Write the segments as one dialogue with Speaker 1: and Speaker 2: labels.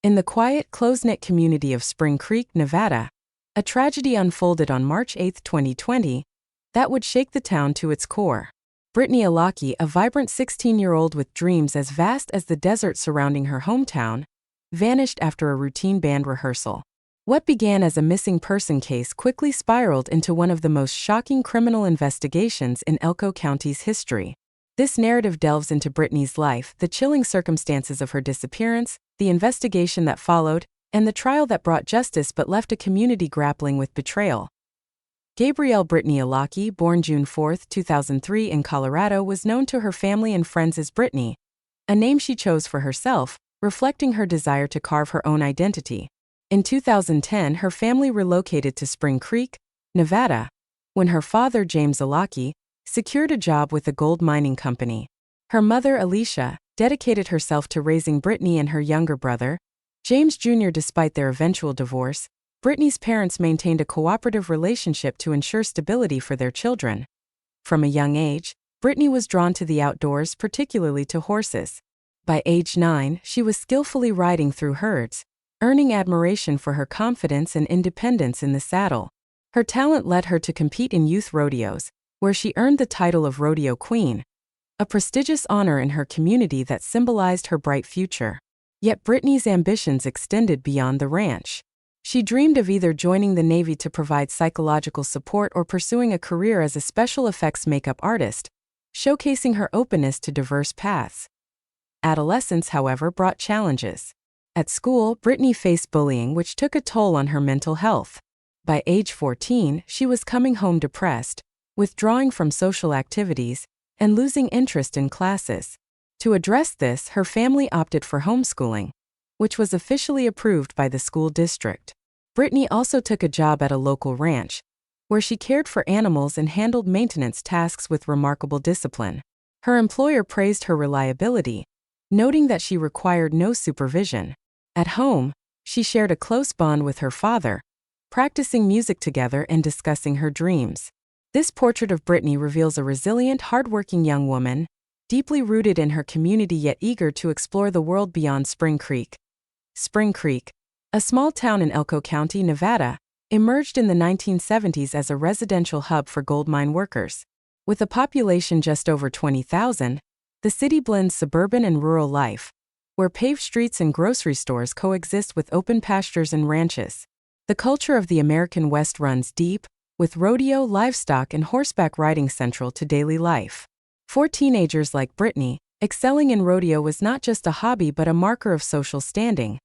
Speaker 1: In the quiet, close-knit community of Spring Creek, Nevada, a tragedy unfolded on March 8, 2020, that would shake the town to its core. Brittany Alaki, a vibrant 16-year-old with dreams as vast as the desert surrounding her hometown, vanished after a routine band rehearsal. What began as a missing person case quickly spiraled into one of the most shocking criminal investigations in Elko County's history. This narrative delves into Brittany's life, the chilling circumstances of her disappearance, the investigation that followed, and the trial that brought justice but left a community grappling with betrayal. Gabrielle Brittany Alaki, born June 4, 2003 in Colorado, was known to her family and friends as Brittany, a name she chose for herself, reflecting her desire to carve her own identity. In 2010, her family relocated to Spring Creek, Nevada, when her father, James Alaki, secured a job with a gold mining company. Her mother, Alicia, dedicated herself to raising Brittany and her younger brother, James Jr. Despite their eventual divorce, Brittany's parents maintained a cooperative relationship to ensure stability for their children. From a young age, Brittany was drawn to the outdoors, particularly to horses. By age 9, she was skillfully riding through herds, earning admiration for her confidence and independence in the saddle. Her talent led her to compete in youth rodeos, where she earned the title of Rodeo Queen, a prestigious honor in her community that symbolized her bright future. Yet Brittany's ambitions extended beyond the ranch. She dreamed of either joining the Navy to provide psychological support or pursuing a career as a special effects makeup artist, showcasing her openness to diverse paths. Adolescence, however, brought challenges. At school, Brittany faced bullying, which took a toll on her mental health. By age 14, she was coming home depressed, withdrawing from social activities, and losing interest in classes. To address this, her family opted for homeschooling, which was officially approved by the school district. Brittany also took a job at a local ranch, where she cared for animals and handled maintenance tasks with remarkable discipline. Her employer praised her reliability, noting that she required no supervision. At home, she shared a close bond with her father, practicing music together and discussing her dreams. This portrait of Brittany reveals a resilient, hardworking young woman, deeply rooted in her community yet eager to explore the world beyond Spring Creek. Spring Creek, a small town in Elko County, Nevada, emerged in the 1970s as a residential hub for gold mine workers. With a population just over 20,000, the city blends suburban and rural life, where paved streets and grocery stores coexist with open pastures and ranches. The culture of the American West runs deep, with rodeo, livestock, and horseback riding central to daily life. For teenagers like Brittany, excelling in rodeo was not just a hobby but a marker of social standing.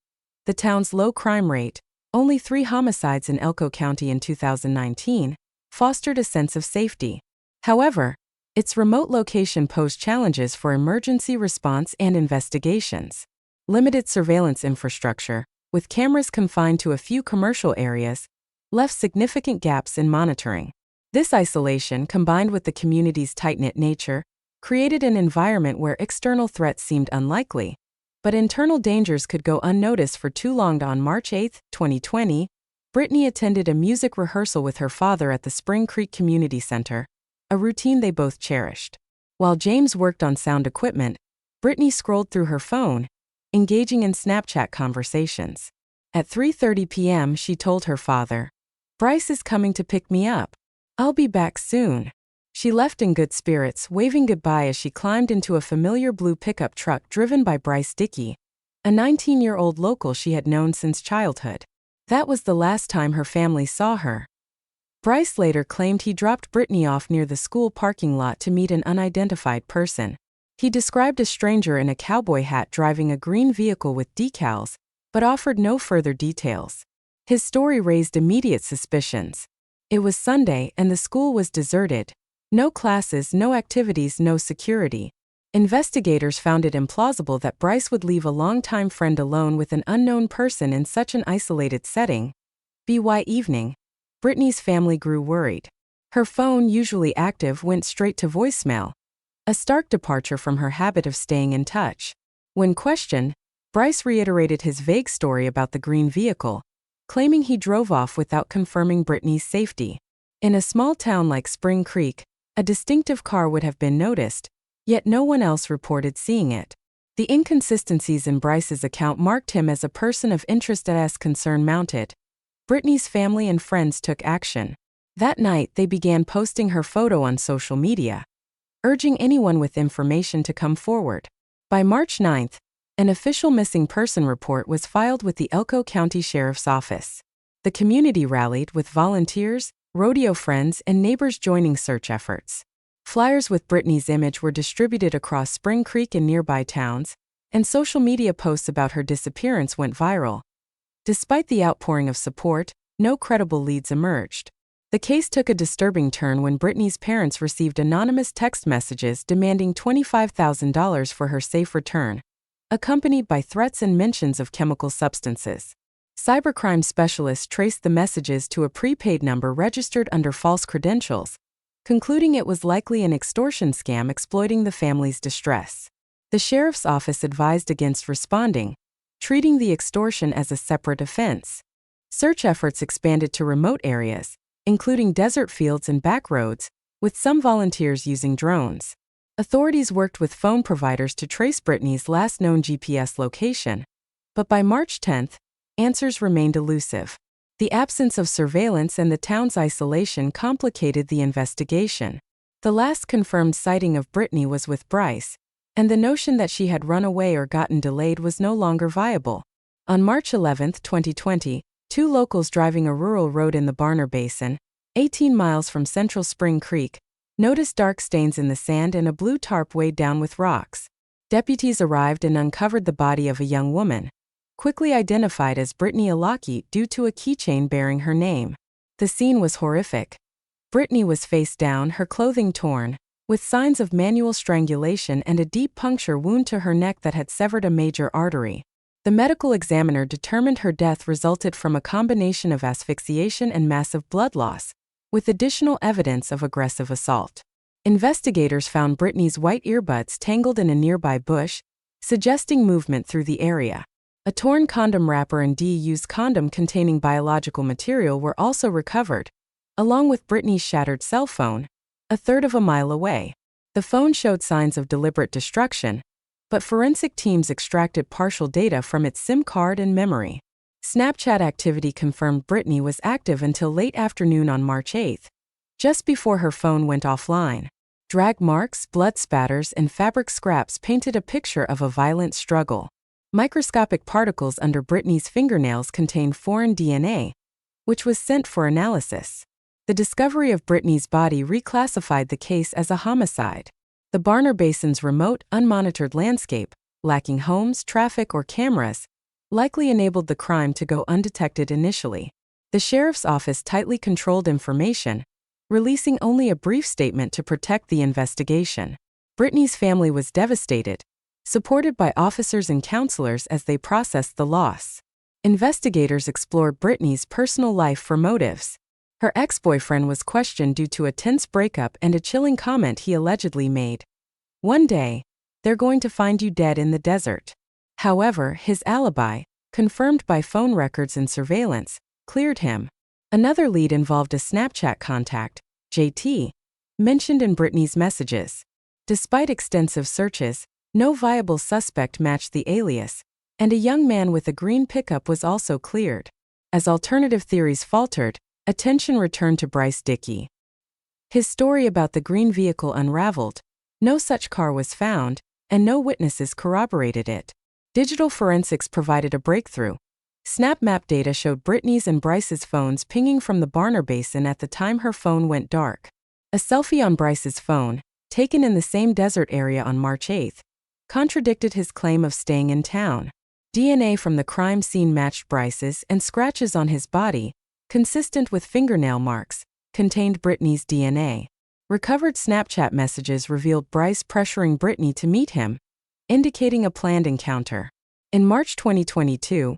Speaker 1: The town's low crime rate, only 3 homicides in Elko County in 2019, fostered a sense of safety. However, its remote location posed challenges for emergency response and investigations. Limited surveillance infrastructure, with cameras confined to a few commercial areas, left significant gaps in monitoring. This isolation, combined with the community's tight-knit nature, created an environment where external threats seemed unlikely, but internal dangers could go unnoticed for too long. On March 8, 2020, Brittany attended a music rehearsal with her father at the Spring Creek Community Center, a routine they both cherished. While James worked on sound equipment, Brittany scrolled through her phone, engaging in Snapchat conversations. At 3:30 p.m., she told her father, "Bryce is coming to pick me up. I'll be back soon." She left in good spirits, waving goodbye as she climbed into a familiar blue pickup truck driven by Bryce Dickey, a 19-year-old local she had known since childhood. That was the last time her family saw her. Bryce later claimed he dropped Brittany off near the school parking lot to meet an unidentified person. He described a stranger in a cowboy hat driving a green vehicle with decals, but offered no further details. His story raised immediate suspicions. It was Sunday and the school was deserted. No classes, no activities, no security. Investigators found it implausible that Bryce would leave a longtime friend alone with an unknown person in such an isolated setting. By evening, Brittany's family grew worried. Her phone, usually active, went straight to voicemail, a stark departure from her habit of staying in touch. When questioned, Bryce reiterated his vague story about the green vehicle, claiming he drove off without confirming Brittany's safety. In a small town like Spring Creek, a distinctive car would have been noticed, yet no one else reported seeing it. The inconsistencies in Bryce's account marked him as a person of interest as concern mounted. Britney's family and friends took action. That night, they began posting her photo on social media, urging anyone with information to come forward. By March 9, an official missing person report was filed with the Elko County Sheriff's Office. The community rallied with volunteers, rodeo friends, and neighbors joining search efforts. Flyers with Britney's image were distributed across Spring Creek and nearby towns, and social media posts about her disappearance went viral. Despite the outpouring of support, no credible leads emerged. The case took a disturbing turn when Britney's parents received anonymous text messages demanding $25,000 for her safe return, accompanied by threats and mentions of chemical substances. Cybercrime specialists traced the messages to a prepaid number registered under false credentials, concluding it was likely an extortion scam exploiting the family's distress. The sheriff's office advised against responding, treating the extortion as a separate offense. Search efforts expanded to remote areas, including desert fields and back roads, with some volunteers using drones. Authorities worked with phone providers to trace Britney's last known GPS location, but by March 10, answers remained elusive. The absence of surveillance and the town's isolation complicated the investigation. The last confirmed sighting of Britney was with Bryce, and the notion that she had run away or gotten delayed was no longer viable. On March 11, 2020, two locals driving a rural road in the Barner Basin, 18 miles from Central Spring Creek, noticed dark stains in the sand and a blue tarp weighed down with rocks. Deputies arrived and uncovered the body of a young woman, quickly identified as Brittany Alaki due to a keychain bearing her name. The scene was horrific. Britney was face down, her clothing torn, with signs of manual strangulation and a deep puncture wound to her neck that had severed a major artery. The medical examiner determined her death resulted from a combination of asphyxiation and massive blood loss, with additional evidence of aggressive assault. Investigators found Britney's white earbuds tangled in a nearby bush, suggesting movement through the area. A torn condom wrapper and used condom containing biological material were also recovered, along with Britney's shattered cell phone, a third of a mile away. The phone showed signs of deliberate destruction, but forensic teams extracted partial data from its SIM card and memory. Snapchat activity confirmed Britney was active until late afternoon on March 8, just before her phone went offline. Drag marks, blood spatters, and fabric scraps painted a picture of a violent struggle. Microscopic particles under Britney's fingernails contained foreign DNA, which was sent for analysis. The discovery of Britney's body reclassified the case as a homicide. The Barner Basin's remote, unmonitored landscape, lacking homes, traffic, or cameras, likely enabled the crime to go undetected initially. The sheriff's office tightly controlled information, releasing only a brief statement to protect the investigation. Britney's family was devastated, supported by officers and counselors as they processed the loss. Investigators explored Britney's personal life for motives. Her ex-boyfriend was questioned due to a tense breakup and a chilling comment he allegedly made. "One day, they're going to find you dead in the desert." However, his alibi, confirmed by phone records and surveillance, cleared him. Another lead involved a Snapchat contact, JT, mentioned in Britney's messages. Despite extensive searches, no viable suspect matched the alias, and a young man with a green pickup was also cleared. As alternative theories faltered, attention returned to Bryce Dickey. His story about the green vehicle unraveled, no such car was found, and no witnesses corroborated it. Digital forensics provided a breakthrough. Snap Map data showed Britney's and Bryce's phones pinging from the Barner Basin at the time her phone went dark. A selfie on Bryce's phone, taken in the same desert area on March 8, contradicted his claim of staying in town. DNA from the crime scene matched Bryce's, and scratches on his body, consistent with fingernail marks, contained Britney's DNA. Recovered Snapchat messages revealed Bryce pressuring Britney to meet him, indicating a planned encounter. In March 2022,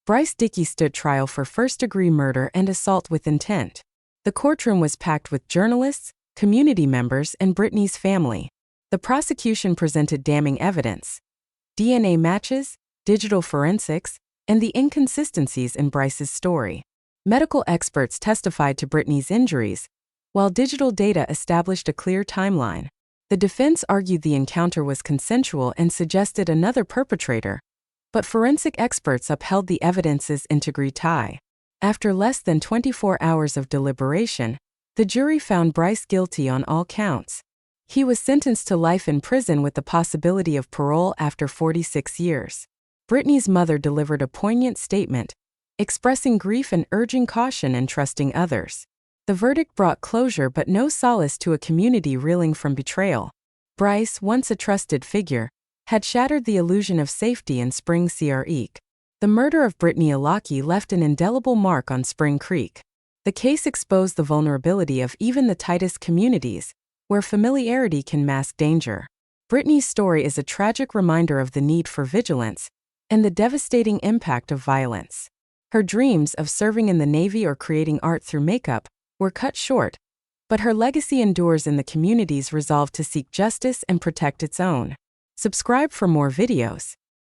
Speaker 1: Bryce Dickey stood trial for first-degree murder and assault with intent. The courtroom was packed with journalists, community members, and Britney's family. The prosecution presented damning evidence: DNA matches, digital forensics, and the inconsistencies in Bryce's story. Medical experts testified to Britney's injuries, while digital data established a clear timeline. The defense argued the encounter was consensual and suggested another perpetrator, but forensic experts upheld the evidence's integrity. After less than 24 hours of deliberation, the jury found Bryce guilty on all counts. He was sentenced to life in prison with the possibility of parole after 46 years. Brittany's mother delivered a poignant statement, expressing grief and urging caution and trusting others. The verdict brought closure but no solace to a community reeling from betrayal. Bryce, once a trusted figure, had shattered the illusion of safety in Spring Creek. The murder of Brittany Alaki left an indelible mark on Spring Creek. The case exposed the vulnerability of even the tightest communities, where familiarity can mask danger. Brittany's story is a tragic reminder of the need for vigilance and the devastating impact of violence. Her dreams of serving in the Navy or creating art through makeup were cut short, but her legacy endures in the community's resolve to seek justice and protect its own. Subscribe for more videos.